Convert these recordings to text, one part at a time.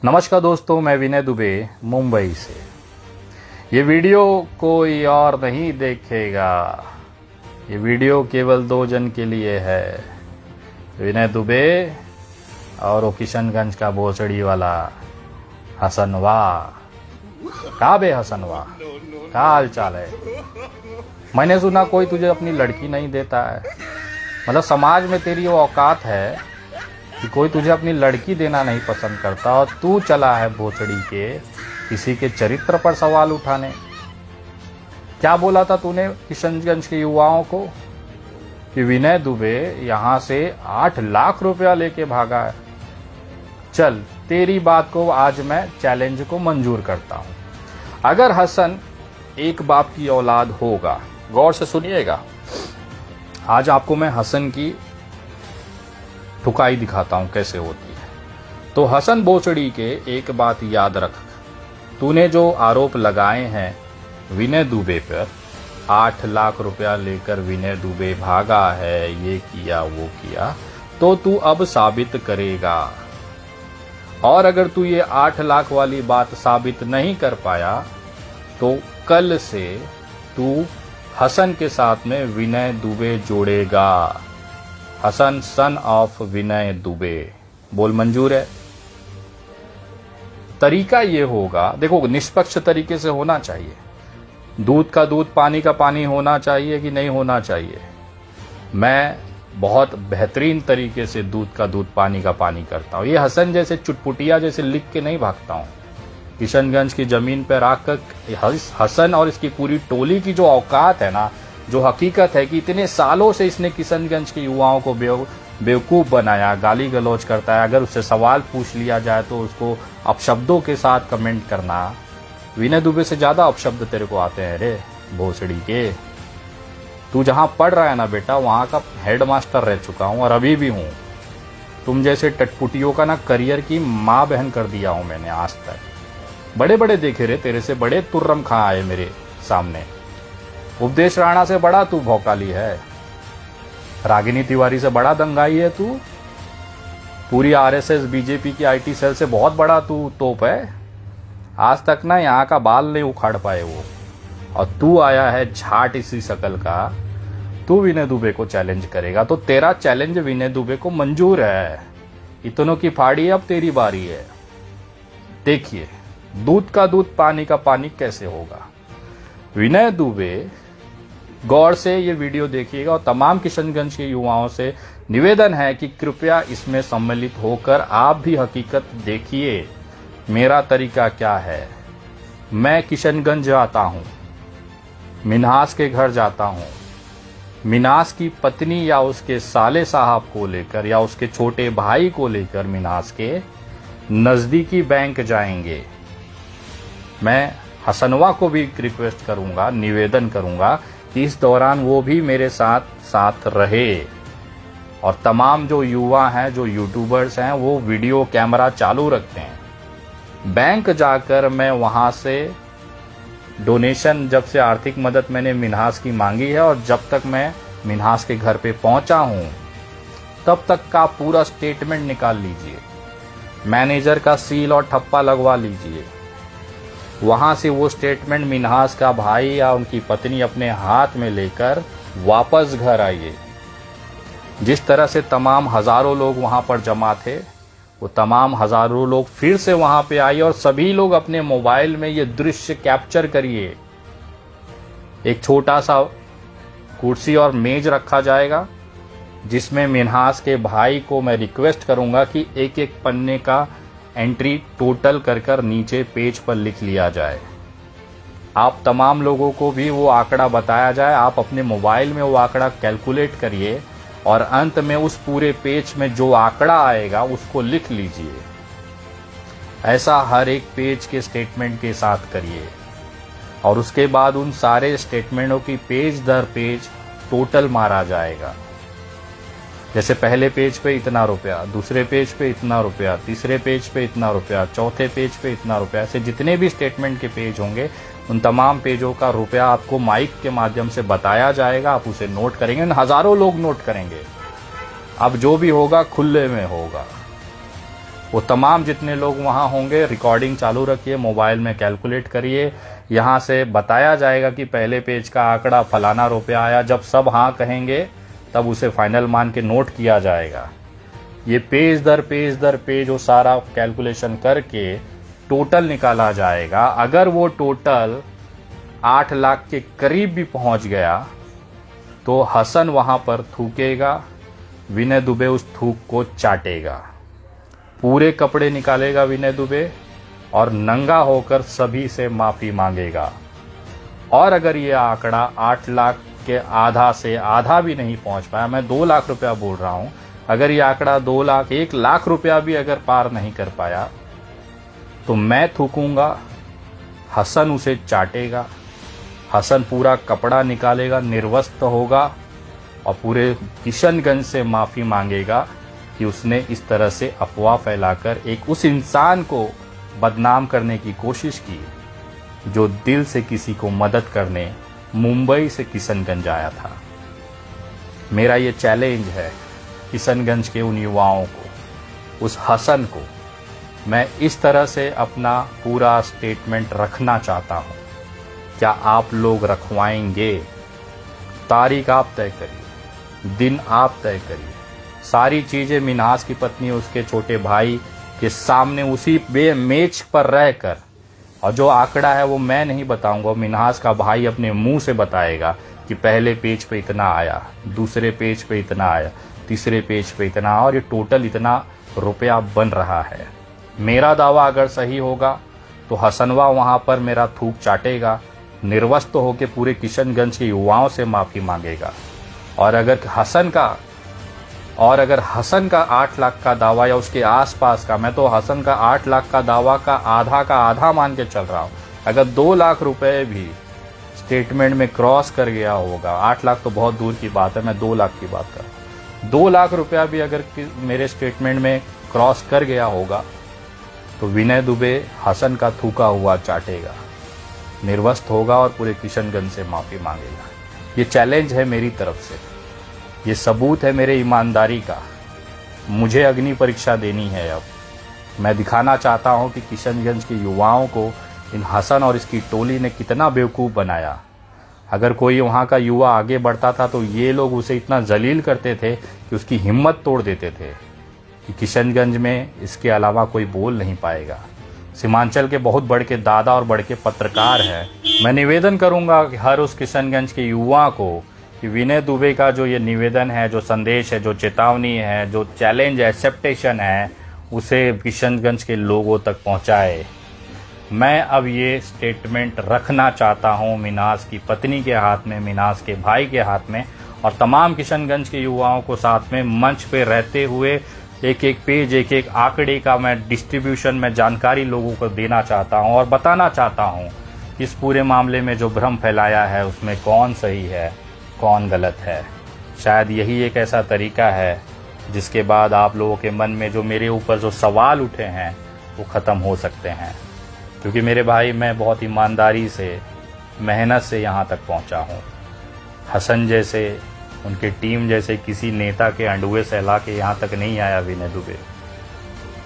नमस्कार दोस्तों, मैं विनय दुबे मुंबई से। ये वीडियो कोई और नहीं देखेगा। ये वीडियो केवल दो जन के लिए है, विनय दुबे और वो किशनगंज का भोसड़ी वाला हसनवा। कहाँ बे हसनवा, क्या हाल चाल है? मैंने सुना कोई तुझे अपनी लड़की नहीं देता है। मतलब समाज में तेरी वो औकात है कि कोई तुझे अपनी लड़की देना नहीं पसंद करता और तू चला है भोसड़ी के किसी के चरित्र पर सवाल उठाने। क्या बोला था तूने किशनगंज के युवाओं को कि विनय दुबे यहाँ से 8 लाख रुपया लेके भागा है। चल, तेरी बात को आज मैं चैलेंज को मंजूर करता हूँ। अगर हसन एक बाप की औलाद होगा, गौर से सुनिएगा, आज आपको मैं हसन की ठुकाई दिखाता हूं कैसे होती है। तो हसन भोसड़ी के एक बात याद रख, तूने जो आरोप लगाए हैं विनय दुबे पर, 8 लाख रुपया लेकर विनय दुबे भागा है, ये किया वो किया, तो तू अब साबित करेगा। और अगर तू ये 8 लाख वाली बात साबित नहीं कर पाया तो कल से तू हसन के साथ में विनय दुबे जोड़ेगा। हसन सन ऑफ विनय दुबे। बोल मंजूर है? तरीका ये होगा, देखो निष्पक्ष तरीके से होना चाहिए। दूध का दूध पानी का पानी होना चाहिए कि नहीं होना चाहिए? मैं बहुत बेहतरीन तरीके से दूध का दूध पानी का पानी करता हूँ। ये हसन जैसे चुटपुटिया जैसे लिख के नहीं भागता हूँ। किशनगंज की जमीन पर आकर हसन और इसकी पूरी टोली की जो औकात है ना, जो हकीकत है कि इतने सालों से इसने किशनगंज के युवाओं को बेवकूफ़ बनाया, गाली गलौज करता है। अगर उससे सवाल पूछ लिया जाए तो उसको अपशब्दों के साथ कमेंट करना। विनय दुबे से ज़्यादा अपशब्द तेरे को आते हैं रे भोसड़ी के। तू जहाँ पढ़ रहा है ना बेटा, वहाँ का हेड मास्टर रह चुका हूँ और अभी भी हूँ। तुम जैसे टटपुटियों का ना करियर की माँ बहन कर दिया हूँ मैंने आज तक। बड़े बड़े देखे रे, तेरे से बड़े तुर्रम खां आए मेरे सामने। उपदेश राणा से बड़ा तू भौकाली है, रागिनी तिवारी से बड़ा दंगाई है तू, पूरी आरएसएस बीजेपी की आईटी सेल से बहुत बड़ा तू तोप है। आज तक ना यहाँ का बाल नहीं उखाड़ पाए वो, और तू आया है झाट इसी शकल का। तू विनय दुबे को चैलेंज करेगा तो तेरा चैलेंज विनय दुबे को मंजूर है। इतनों की फाड़ी अब तेरी बारी है। देखिए दूध का दूध पानी का पानी कैसे होगा। विनय दुबे गौर से ये वीडियो देखिएगा और तमाम किशनगंज के युवाओं से निवेदन है कि कृपया इसमें सम्मिलित होकर आप भी हकीकत देखिए मेरा तरीका क्या है। मैं किशनगंज आता हूँ, मिन्हास के घर जाता हूँ, मिन्हास की पत्नी या उसके साले साहब को लेकर या उसके छोटे भाई को लेकर मिन्हास के नज़दीकी बैंक जाएंगे। मैं हसनवा को भी रिक्वेस्ट करूंगा, निवेदन करूंगा कि इस दौरान वो भी मेरे साथ साथ रहे। और तमाम जो युवा हैं, जो यूट्यूबर्स हैं, वो वीडियो कैमरा चालू रखते हैं। बैंक जाकर मैं वहाँ से डोनेशन, जब से आर्थिक मदद मैंने मिन्हास की मांगी है और जब तक मैं मिन्हास के घर पे पहुँचा हूँ तब तक का पूरा स्टेटमेंट निकाल लीजिए, मैनेजर का सील और ठप्पा लगवा लीजिए। वहाँ से वो स्टेटमेंट मिन्हास का भाई या उनकी पत्नी अपने हाथ में लेकर वापस घर आइए। जिस तरह से तमाम हज़ारों लोग वहाँ पर जमा थे, वो तमाम हज़ारों लोग फिर से वहाँ पे आइए और सभी लोग अपने मोबाइल में ये दृश्य कैप्चर करिए। एक छोटा सा कुर्सी और मेज रखा जाएगा जिसमें मिन्हास के भाई को मैं रिक्वेस्ट करूँगा कि एक एक पन्ने का एंट्री टोटल कर नीचे पेज पर लिख लिया जाए। आप तमाम लोगों को भी वो आंकड़ा बताया जाए। आप अपने मोबाइल में वो आंकड़ा कैलकुलेट करिए और अंत में उस पूरे पेज में जो आंकड़ा आएगा उसको लिख लीजिए। ऐसा हर एक पेज के स्टेटमेंट के साथ करिए और उसके बाद उन सारे स्टेटमेंटों की पेज दर पेज टोटल मारा जाएगा। जैसे पहले पेज पे इतना रुपया, दूसरे पेज पे इतना रुपया, तीसरे पेज पे इतना रुपया, चौथे पेज पे इतना रुपया, ऐसे जितने भी स्टेटमेंट के पेज होंगे उन तमाम पेजों का रुपया आपको माइक के माध्यम से बताया जाएगा। आप उसे नोट करेंगे, हज़ारों लोग नोट करेंगे। अब जो भी होगा खुले में होगा। वो तमाम जितने लोग वहाँ होंगे रिकॉर्डिंग चालू रखिए, मोबाइल में कैलकुलेट करिए, यहाँ से बताया जाएगा कि पहले पेज का आंकड़ा फलाना रुपया आया। जब सब हाँ कहेंगे तब उसे फाइनल मान के नोट किया जाएगा। ये पेज दर पेज वो सारा कैलकुलेशन करके टोटल निकाला जाएगा। अगर वो टोटल 8 लाख के करीब भी पहुंच गया तो हसन वहां पर थूकेगा, विनय दुबे उस थूक को चाटेगा, पूरे कपड़े निकालेगा विनय दुबे और नंगा होकर सभी से माफी मांगेगा। और अगर ये आंकड़ा 8 लाख के आधा से आधा भी नहीं पहुंच पाया, मैं 2 लाख रुपया बोल रहा हूं, अगर ये आंकड़ा 2 लाख 1 लाख रुपया भी अगर पार नहीं कर पाया तो मैं थूकूंगा, हसन उसे चाटेगा, हसन पूरा कपड़ा निकालेगा, निर्वस्त्र होगा और पूरे किशनगंज से माफी मांगेगा कि उसने इस तरह से अफवाह फैलाकर एक उस इंसान को बदनाम करने की कोशिश की जो दिल से किसी को मदद करने मुंबई से किशनगंज आया था। मेरा ये चैलेंज है किशनगंज के उन युवाओं को, उस हसन को। मैं इस तरह से अपना पूरा स्टेटमेंट रखना चाहता हूं। क्या आप लोग रखवाएंगे? तारीख आप तय करिए, दिन आप तय करिए, सारी चीजें मिन्हास की पत्नी उसके छोटे भाई के सामने उसी मेज पर रहकर, और जो आंकड़ा है वो मैं नहीं बताऊंगा, मिन्हास का भाई अपने मुंह से बताएगा कि पहले पेज पे इतना आया, दूसरे पेज पे इतना आया, तीसरे पेज पे इतना, और ये टोटल इतना रुपया बन रहा है। मेरा दावा अगर सही होगा तो हसनवा वहां पर मेरा थूक चाटेगा, निर्वस्त्र होकर पूरे किशनगंज के युवाओं से माफी मांगेगा। और अगर हसन का 8 लाख का दावा या उसके आसपास का, मैं तो हसन का 8 लाख का दावा का आधा मान के चल रहा हूं, अगर 2 लाख रुपए भी स्टेटमेंट में क्रॉस कर गया होगा, 8 लाख तो बहुत दूर की बात है, मैं 2 लाख की बात कर रहा हूं, 2 लाख रुपया भी अगर मेरे स्टेटमेंट में क्रॉस कर गया होगा तो विनय दुबे हसन का थूका हुआ चाटेगा, निर्वस्त्र होगा और पूरे किशनगंज से माफी मांगेगा। ये चैलेंज है मेरी तरफ से, ये सबूत है मेरे ईमानदारी का। मुझे अग्नि परीक्षा देनी है। अब मैं दिखाना चाहता हूं कि किशनगंज के युवाओं को इन हसन और इसकी टोली ने कितना बेवकूफ़ बनाया। अगर कोई वहां का युवा आगे बढ़ता था तो ये लोग उसे इतना जलील करते थे कि उसकी हिम्मत तोड़ देते थे कि किशनगंज में इसके अलावा कोई बोल नहीं पाएगा। सीमांचल के बहुत बड़े के दादा और बड़े के पत्रकार हैं। मैं निवेदन करूंगा कि हर उस किशनगंज के युवा को कि विनय दुबे का जो ये निवेदन है, जो संदेश है, जो चेतावनी है, जो चैलेंज है, एक्सेप्टेशन है, उसे किशनगंज के लोगों तक पहुंचाए। मैं अब ये स्टेटमेंट रखना चाहता हूं मिन्हास की पत्नी के हाथ में, मिन्हास के भाई के हाथ में, और तमाम किशनगंज के युवाओं को साथ में मंच पे रहते हुए एक एक पेज, एक एक आंकड़े का मैं डिस्ट्रीब्यूशन में जानकारी लोगों को देना चाहता हूं और बताना चाहता हूं कि इस पूरे मामले में जो भ्रम फैलाया है उसमें कौन सही है, कौन गलत है। शायद यही एक ऐसा तरीका है जिसके बाद आप लोगों के मन में जो मेरे ऊपर जो सवाल उठे हैं वो ख़त्म हो सकते हैं। क्योंकि मेरे भाई, मैं बहुत ईमानदारी से, मेहनत से यहाँ तक पहुँचा हूँ। हसन जैसे, उनके टीम जैसे किसी नेता के अंडुए सहला के यहाँ तक नहीं आया विनय दुबे।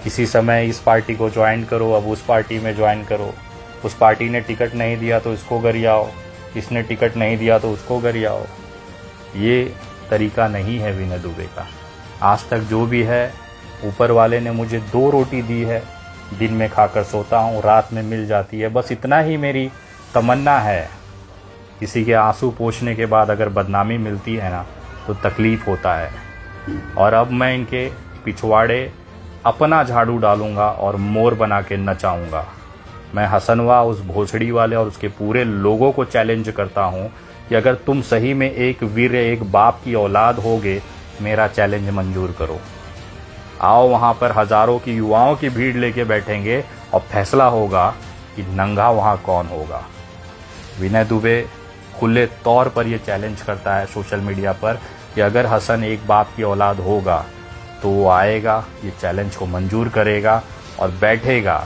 किसी समय इस पार्टी को ज्वाइन करो, अब उस पार्टी में ज्वाइन करो, उस पार्टी ने टिकट नहीं दिया तो इसको गरियाओ, इसने टिकट नहीं दिया तो उसको गरियाओ। ये तरीका नहीं है विनय दुबे का। आज तक जो भी है, ऊपर वाले ने मुझे 2 रोटी दी है, दिन में खाकर सोता हूँ, रात में मिल जाती है, बस इतना ही मेरी तमन्ना है। किसी के आंसू पोंछने के बाद अगर बदनामी मिलती है ना तो तकलीफ़ होता है। और अब मैं इनके पिछवाड़े अपना झाड़ू डालूंगा और मोर बना के नचाऊंगा। मैं हसनवा, उस भोसड़ी वाले और उसके पूरे लोगों को चैलेंज करता हूं कि अगर तुम सही में एक वीर, एक बाप की औलाद होगे, मेरा चैलेंज मंजूर करो। आओ, वहां पर हजारों की युवाओं की भीड़ लेके बैठेंगे और फैसला होगा कि नंगा वहां कौन होगा। विनय दुबे खुले तौर पर यह चैलेंज करता है सोशल मीडिया पर कि अगर हसन एक बाप की औलाद होगा तो वो आएगा, ये चैलेंज को मंजूर करेगा और बैठेगा,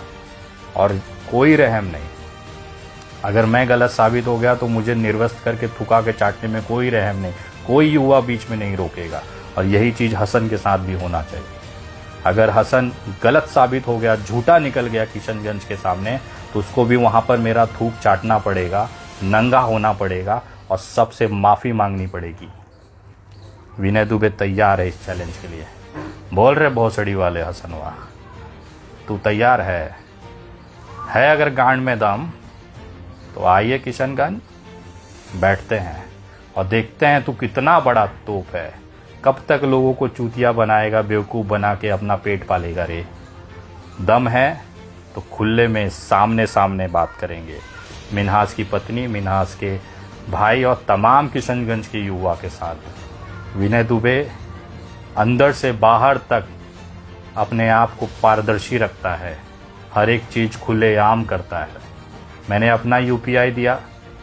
और कोई रहम नहीं। अगर मैं गलत साबित हो गया तो मुझे निर्वस्त करके थुका के चाटने में कोई रहम नहीं, कोई युवा बीच में नहीं रोकेगा। और यही चीज़ हसन के साथ भी होना चाहिए। अगर हसन गलत साबित हो गया, झूठा निकल गया किशनगंज के सामने, तो उसको भी वहां पर मेरा थूक चाटना पड़ेगा, नंगा होना पड़ेगा और सबसे माफ़ी मांगनी पड़ेगी। विनय दुबे तैयार है इस चैलेंज के लिए। बोल रहे भोसड़ी वाले हसनवा, तू तैयार है अगर गांड में दम तो आइए किशनगंज, बैठते हैं और देखते हैं तू कितना बड़ा तोप है। कब तक लोगों को चूतिया बनाएगा, बेवकूफ़ बना के अपना पेट पालेगा रे। दम है तो खुले में सामने सामने बात करेंगे, मिन्हास की पत्नी, मिन्हास के भाई और तमाम किशनगंज के युवा के साथ। विनय दुबे अंदर से बाहर तक अपने आप को पारदर्शी रखता है, हर एक चीज़ खुलेआम करता है। मैंने अपना यूपीआई दिया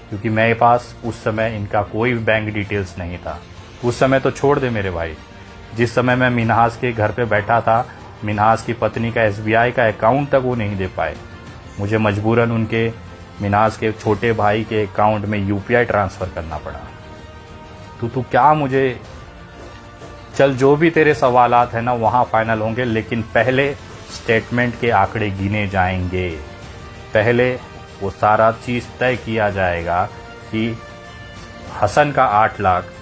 क्योंकि मेरे पास उस समय इनका कोई बैंक डिटेल्स नहीं था। उस समय तो छोड़ दे मेरे भाई, जिस समय मैं मिन्हास के घर पे बैठा था, मिन्हास की पत्नी का एसबीआई का अकाउंट तक वो नहीं दे पाए। मुझे मजबूरन उनके मिन्हास के छोटे भाई के अकाउंट में यूपीआई ट्रांसफ़र करना पड़ा। तू क्या मुझे, चल जो भी तेरे सवालात हैं ना वहाँ फाइनल होंगे, लेकिन पहले स्टेटमेंट के आंकड़े गिने जाएंगे। पहले वो सारा चीज़ तय किया जाएगा कि हसन का 8 लाख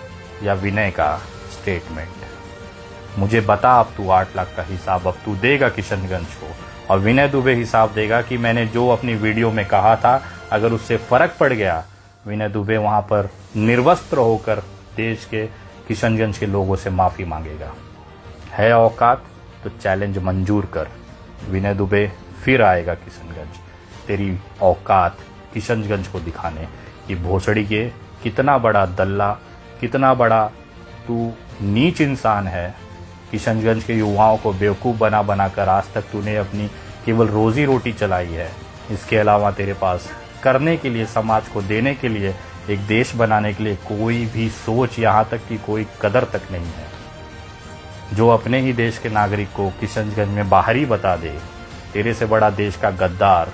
या विनय का स्टेटमेंट। मुझे बता अब तू 8 लाख का हिसाब अब तू देगा किशनगंज को, और विनय दुबे हिसाब देगा कि मैंने जो अपनी वीडियो में कहा था, अगर उससे फ़र्क पड़ गया, विनय दुबे वहाँ पर निर्वस्त्र होकर देश के किशनगंज के लोगों से माफ़ी मांगेगा। है औकात तो चैलेंज मंजूर कर। विनय दुबे फिर आएगा किशनगंज, तेरी औकात किशनगंज को दिखाने कि भोसड़ी के कितना बड़ा दल्ला, कितना बड़ा तू नीच इंसान है। किशनगंज के युवाओं को बेवकूफ़ बना बना कर आज तक तूने अपनी केवल रोज़ी रोटी चलाई है। इसके अलावा तेरे पास करने के लिए, समाज को देने के लिए, एक देश बनाने के लिए कोई भी सोच, यहाँ तक कि कोई कदर तक नहीं है। जो अपने ही देश के नागरिक को किशनगंज में बाहरी बता दे, तेरे से बड़ा देश का गद्दार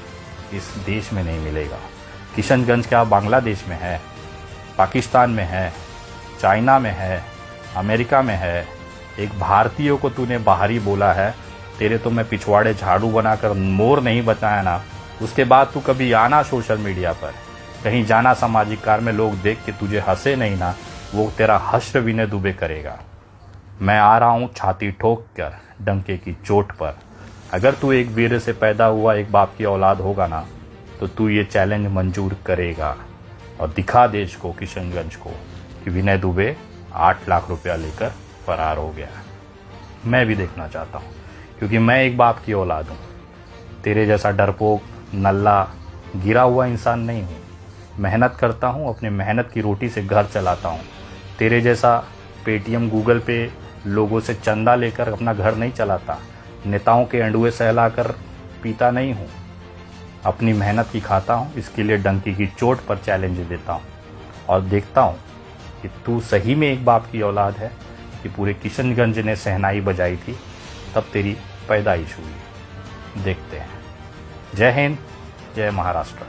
इस देश में नहीं मिलेगा। किशनगंज क्या बांग्लादेश में है, पाकिस्तान में है, चाइना में है, अमेरिका में है। एक भारतीय को तूने बाहरी बोला है। तेरे तो मैं पिछवाड़े झाड़ू बनाकर मोर नहीं बताया ना, उसके बाद तू कभी आना सोशल मीडिया पर, कहीं जाना सामाजिक कार्य में, लोग देख के तुझे हंसे नहीं ना, वो तेरा हश्र विनय दुबे करेगा। मैं आ रहा हूँ छाती ठोक कर, डंके की चोट पर। अगर तू एक वीर से पैदा हुआ एक बाप की औलाद होगा ना, तो तू ये चैलेंज मंजूर करेगा और दिखा देश को, किशनगंज को, कि विनय दुबे 8 लाख रुपया लेकर फरार हो गया। मैं भी देखना चाहता हूँ, क्योंकि मैं एक बाप की औलाद हूँ। तेरे जैसा डरपोक, नल्ला, गिरा हुआ इंसान नहीं हूँ। मेहनत करता हूँ, अपने मेहनत की रोटी से घर चलाता हूँ। तेरे जैसा पेटीएम, गूगल पे लोगों से चंदा लेकर अपना घर नहीं चलाता। नेताओं के अंडुए सहलाकर पीता नहीं हूँ। अपनी मेहनत की खाता हूँ। इसके लिए डंकी की चोट पर चैलेंज देता हूँ और देखता हूँ कि तू सही में एक बाप की औलाद है कि पूरे किशनगंज ने शहनाई बजाई थी तब तेरी पैदाइश हुई। देखते हैं। जय हिंद, जय महाराष्ट्र।